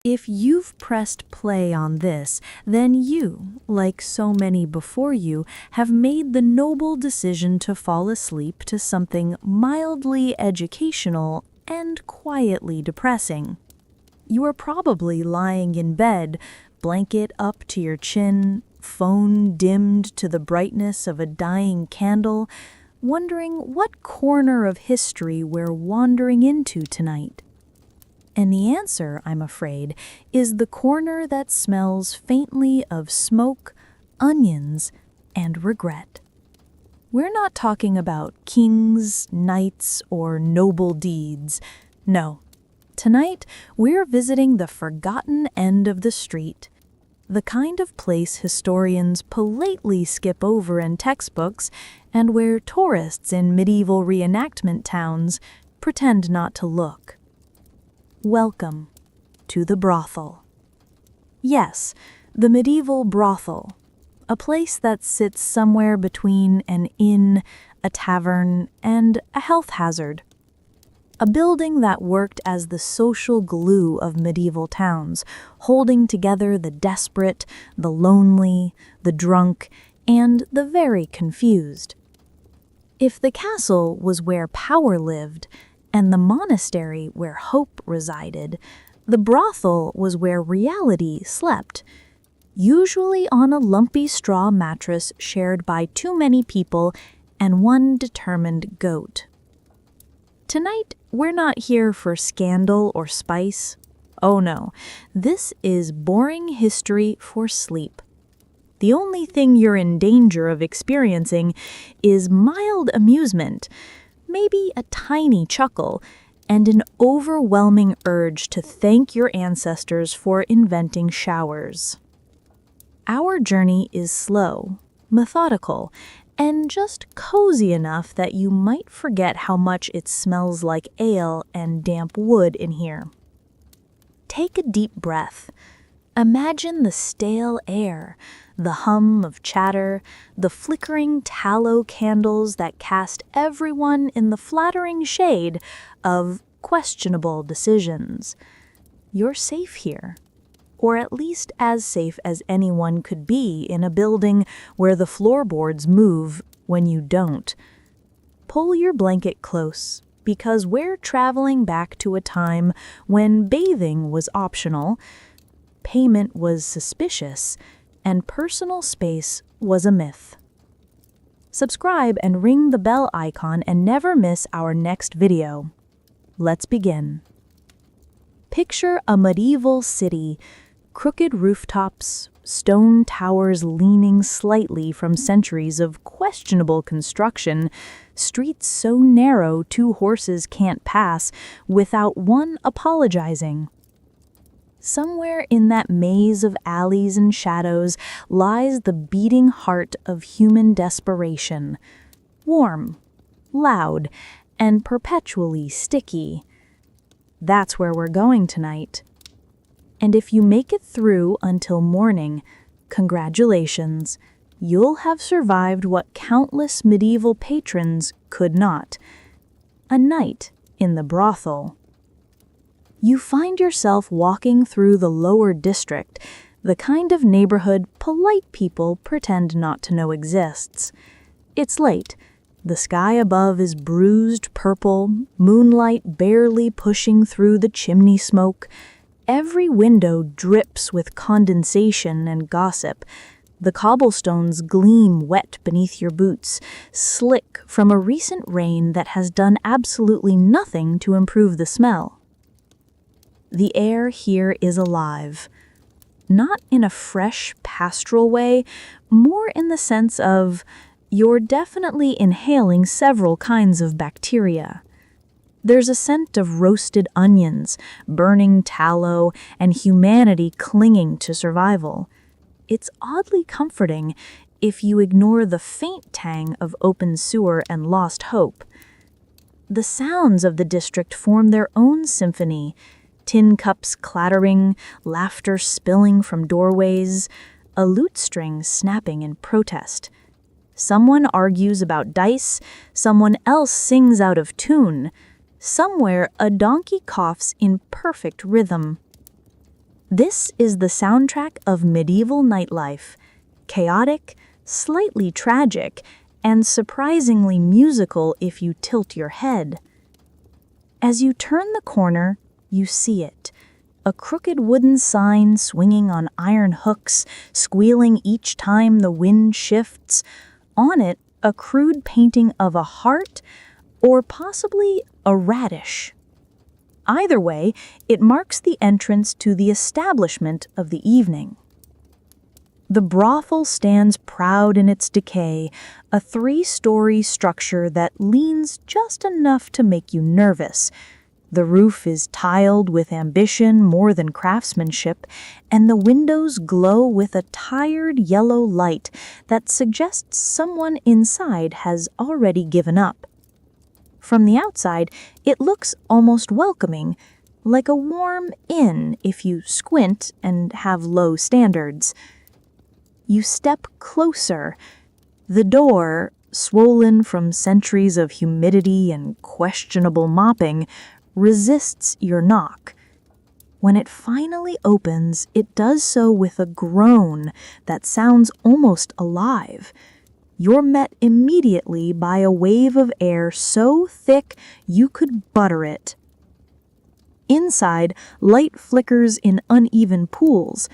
If you've pressed play on this, then you, like so many before you, have made the noble decision to fall asleep to something mildly educational and quietly depressing. You are probably lying in bed, blanket up to your chin, phone dimmed to the brightness of a dying candle, wondering what corner of history we're wandering into tonight. And the answer, I'm afraid, is the corner that smells faintly of smoke, onions, and regret. We're not talking about kings, knights, or noble deeds. No. Tonight, we're visiting the forgotten end of the street, the kind of place historians politely skip over in textbooks and where tourists in medieval reenactment towns pretend not to look. Welcome to the brothel. Yes, the medieval brothel, a place that sits somewhere between an inn, a tavern, and a health hazard. A building that worked as the social glue of medieval towns, holding together the desperate, the lonely, the drunk, and the very confused. If the castle was where power lived, and the monastery where hope resided, the brothel was where reality slept, usually on a lumpy straw mattress shared by too many people and one determined goat. Tonight, we're not here for scandal or spice. Oh no, this is boring history for sleep. The only thing you're in danger of experiencing is mild amusement, maybe a tiny chuckle, and an overwhelming urge to thank your ancestors for inventing showers. Our journey is slow, methodical, and just cozy enough that you might forget how much it smells like ale and damp wood in here. Take a deep breath. Imagine the stale air, the hum of chatter, the flickering tallow candles that cast everyone in the flattering shade of questionable decisions. You're safe here, or at least as safe as anyone could be in a building where the floorboards move when you don't. Pull your blanket close, because we're traveling back to a time when bathing was optional, payment was suspicious, and personal space was a myth. Subscribe and ring the bell icon and never miss our next video. Let's begin. Picture a medieval city, crooked rooftops, stone towers leaning slightly from centuries of questionable construction, streets so narrow 2 horses can't pass without one apologizing. Somewhere in that maze of alleys and shadows lies the beating heart of human desperation, warm, loud, and perpetually sticky. That's where we're going tonight. And if you make it through until morning, congratulations, you'll have survived what countless medieval patrons could not: a night in the brothel. You find yourself walking through the lower district, the kind of neighborhood polite people pretend not to know exists. It's late. The sky above is bruised purple, moonlight barely pushing through the chimney smoke. Every window drips with condensation and gossip. The cobblestones gleam wet beneath your boots, slick from a recent rain that has done absolutely nothing to improve the smell. The air here is alive. Not in a fresh, pastoral way, more in the sense of you're definitely inhaling several kinds of bacteria. There's a scent of roasted onions, burning tallow, and humanity clinging to survival. It's oddly comforting if you ignore the faint tang of open sewer and lost hope. The sounds of the district form their own symphony: tin cups clattering, laughter spilling from doorways, a lute string snapping in protest. Someone argues about dice, someone else sings out of tune. Somewhere, a donkey coughs in perfect rhythm. This is the soundtrack of medieval nightlife, chaotic, slightly tragic, and surprisingly musical if you tilt your head. As you turn the corner, you see it. A crooked wooden sign swinging on iron hooks, squealing each time the wind shifts. On it, a crude painting of a heart, or possibly a radish. Either way, it marks the entrance to the establishment of the evening. The brothel stands proud in its decay, a 3-story structure that leans just enough to make you nervous. The roof is tiled with ambition more than craftsmanship, and the windows glow with a tired yellow light that suggests someone inside has already given up. From the outside, it looks almost welcoming, like a warm inn if you squint and have low standards. You step closer. The door, swollen from centuries of humidity and questionable mopping, resists your knock. When it finally opens, it does so with a groan that sounds almost alive. You're met immediately by a wave of air so thick you could butter it. Inside, light flickers in uneven pools,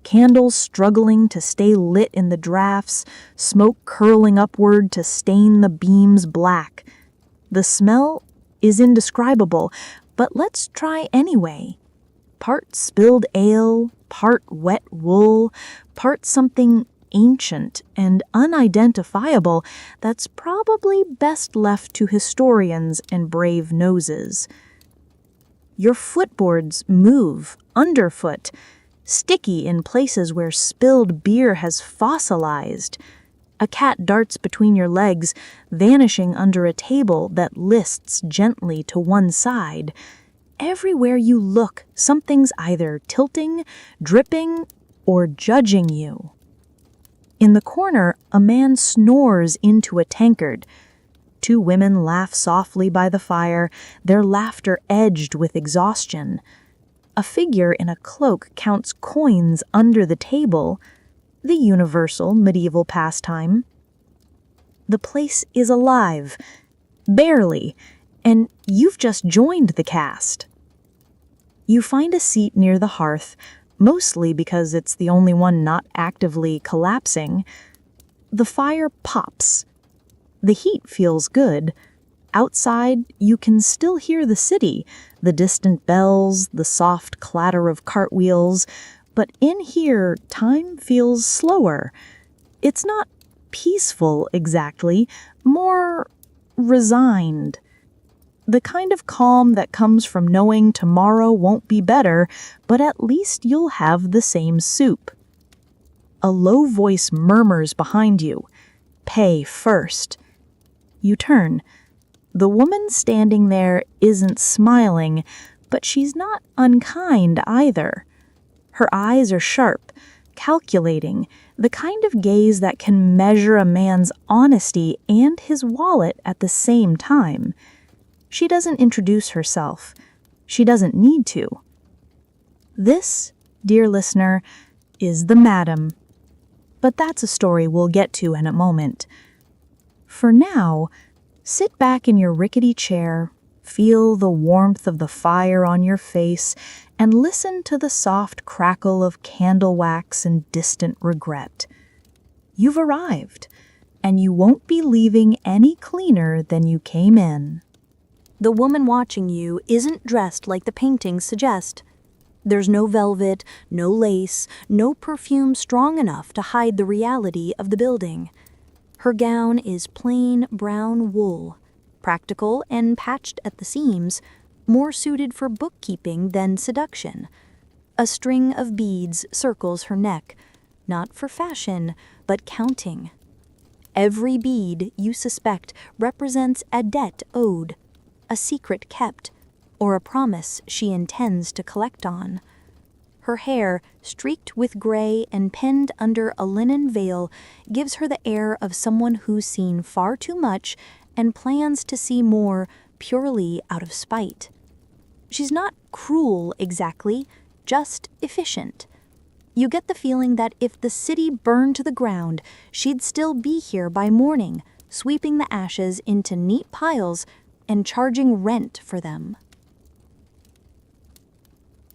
candles struggling to stay lit in the drafts, smoke curling upward to stain the beams black. The smell is indescribable, but let's try anyway. Part spilled ale, part wet wool, part something ancient and unidentifiable that's probably best left to historians and brave noses. Your footboards move underfoot, sticky in places where spilled beer has fossilized. A cat darts between your legs, vanishing under a table that lists gently to one side. Everywhere you look, something's either tilting, dripping, or judging you. In the corner, a man snores into a tankard. 2 women laugh softly by the fire, their laughter edged with exhaustion. A figure in a cloak counts coins under the table, the universal medieval pastime. The place is alive, barely, and you've just joined the cast. You find a seat near the hearth, mostly because it's the only one not actively collapsing. The fire pops. The heat feels good. Outside, you can still hear the city, the distant bells, the soft clatter of cartwheels, but in here, time feels slower. It's not peaceful exactly, more resigned. The kind of calm that comes from knowing tomorrow won't be better, but at least you'll have the same soup. A low voice murmurs behind you, "Pay first." You turn. The woman standing there isn't smiling, but she's not unkind either. Her eyes are sharp, calculating, the kind of gaze that can measure a man's honesty and his wallet at the same time. She doesn't introduce herself. She doesn't need to. This, dear listener, is the madam. But that's a story we'll get to in a moment. For now, sit back in your rickety chair, feel the warmth of the fire on your face, and listen to the soft crackle of candle wax and distant regret. You've arrived, and you won't be leaving any cleaner than you came in. The woman watching you isn't dressed like the paintings suggest. There's no velvet, no lace, no perfume strong enough to hide the reality of the building. Her gown is plain brown wool, practical and patched at the seams, more suited for bookkeeping than seduction. A string of beads circles her neck, not for fashion, but counting. Every bead, you suspect, represents a debt owed, a secret kept, or a promise she intends to collect on. Her hair, streaked with gray and pinned under a linen veil, gives her the air of someone who's seen far too much and plans to see more purely out of spite. She's not cruel exactly, just efficient. You get the feeling that if the city burned to the ground, she'd still be here by morning, sweeping the ashes into neat piles and charging rent for them.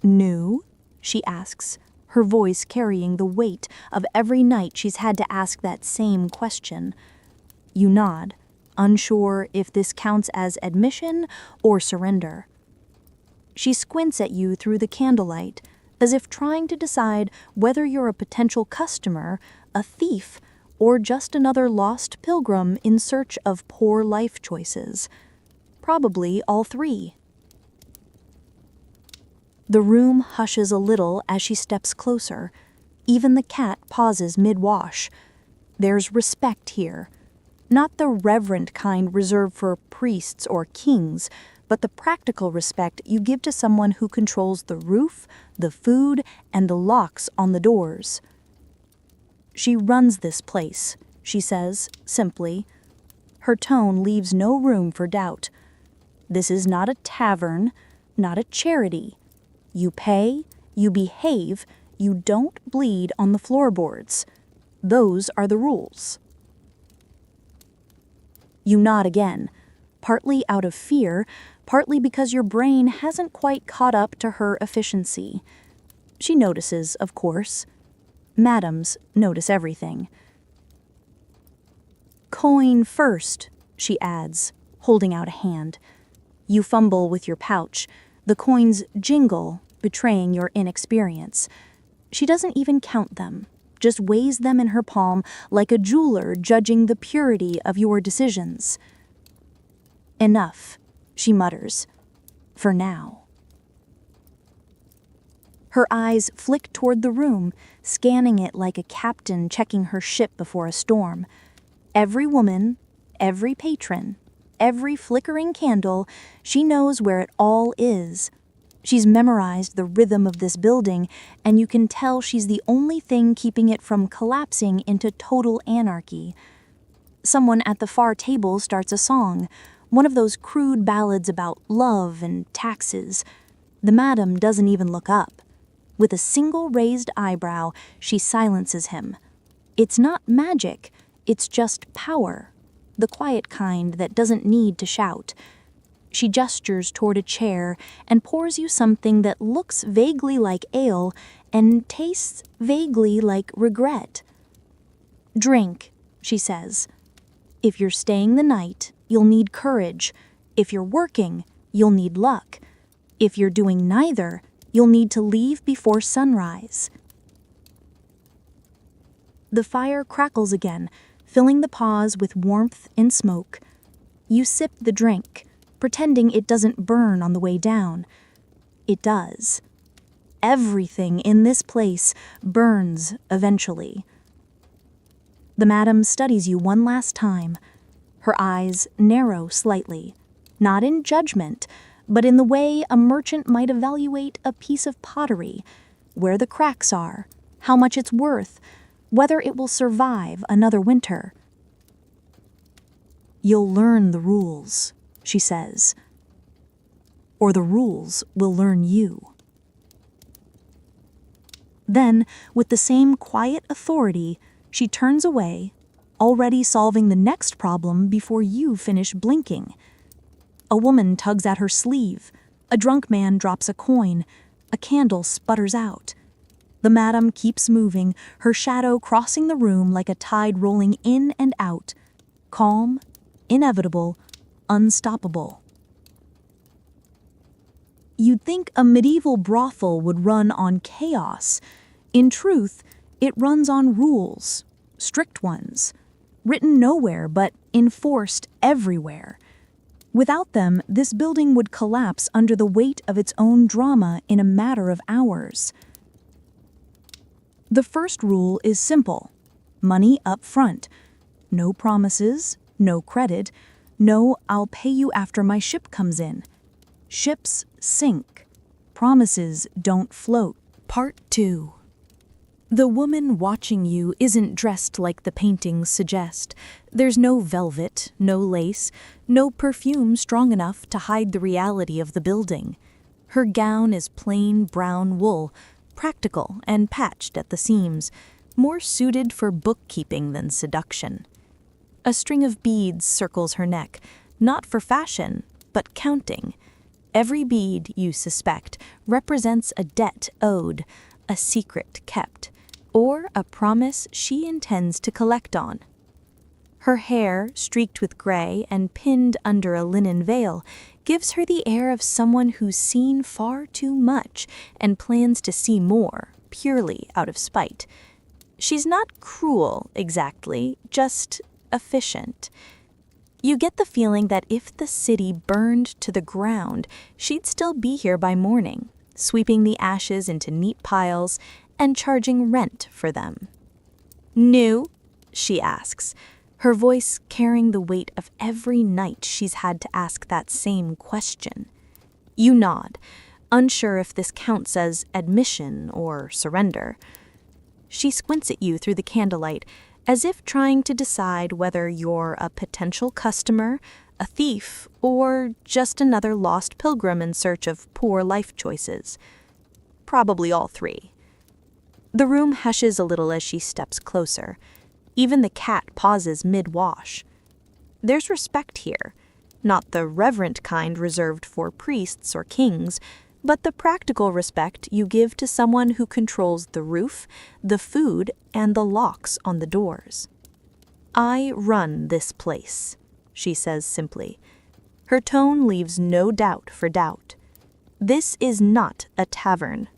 "New?" she asks, her voice carrying the weight of every night she's had to ask that same question. You nod, unsure if this counts as admission or surrender. She squints at you through the candlelight, as if trying to decide whether you're a potential customer, a thief, or just another lost pilgrim in search of poor life choices. Probably all three. The room hushes a little as she steps closer. Even the cat pauses mid-wash. There's respect here. Not the reverent kind reserved for priests or kings, but the practical respect you give to someone who controls the roof, the food, and the locks on the doors. She runs this place, she says, simply. Her tone leaves no room for doubt. This is not a tavern, not a charity. You pay, you behave, you don't bleed on the floorboards. Those are the rules. You nod again, partly out of fear, partly because your brain hasn't quite caught up to her efficiency. She notices, of course. Madams notice everything. "Coin first," she adds, holding out a hand. You fumble with your pouch. The coins jingle, betraying your inexperience. She doesn't even count them, just weighs them in her palm like a jeweler judging the purity of your decisions. "Enough," she mutters, "for now." Her eyes flick toward the room, scanning it like a captain checking her ship before a storm. Every woman, every patron, every flickering candle, she knows where it all is. She's memorized the rhythm of this building, and you can tell she's the only thing keeping it from collapsing into total anarchy. Someone at the far table starts a song, one of those crude ballads about love and taxes. The madam doesn't even look up. With a single raised eyebrow, she silences him. It's not magic, it's just power, the quiet kind that doesn't need to shout. She gestures toward a chair and pours you something that looks vaguely like ale and tastes vaguely like regret. "Drink," she says. "If you're staying the night, you'll need courage. If you're working, you'll need luck. If you're doing neither, you'll need to leave before sunrise." The fire crackles again, filling the pause with warmth and smoke. You sip the drink, pretending it doesn't burn on the way down. It does. Everything in this place burns eventually. The madam studies you one last time. Her eyes narrow slightly, not in judgment, but in the way a merchant might evaluate a piece of pottery, where the cracks are, how much it's worth, whether it will survive another winter. "You'll learn the rules," she says, "or the rules will learn you." Then, with the same quiet authority, she turns away, already solving the next problem before you finish blinking. A woman tugs at her sleeve. A drunk man drops a coin. A candle sputters out. The madam keeps moving, her shadow crossing the room like a tide rolling in and out. Calm, inevitable, unstoppable. You'd think a medieval brothel would run on chaos. In truth, it runs on rules, strict ones, written nowhere but enforced everywhere. Without them, this building would collapse under the weight of its own drama in a matter of hours. The first rule is simple: money up front. No promises, no credit, no "I'll pay you after my ship comes in." Ships sink. Promises don't float. Part 2. The woman watching you isn't dressed like the paintings suggest. There's no velvet, no lace, no perfume strong enough to hide the reality of the building. Her gown is plain brown wool, practical and patched at the seams, more suited for bookkeeping than seduction. A string of beads circles her neck, not for fashion, but counting. Every bead, you suspect, represents a debt owed, a secret kept, or a promise she intends to collect on. Her hair, streaked with gray and pinned under a linen veil, gives her the air of someone who's seen far too much and plans to see more, purely out of spite. She's not cruel, exactly, just efficient. You get the feeling that if the city burned to the ground, she'd still be here by morning, sweeping the ashes into neat piles and charging rent for them. "New?" she asks, her voice carrying the weight of every night she's had to ask that same question. You nod, unsure if this counts as admission or surrender. She squints at you through the candlelight, as if trying to decide whether you're a potential customer, a thief, or just another lost pilgrim in search of poor life choices. Probably all three. The room hushes a little as she steps closer. Even the cat pauses mid-wash. There's respect here, not the reverent kind reserved for priests or kings, but the practical respect you give to someone who controls the roof, the food, and the locks on the doors. "I run this place," she says simply. Her tone leaves no doubt for doubt. "This is not a tavern.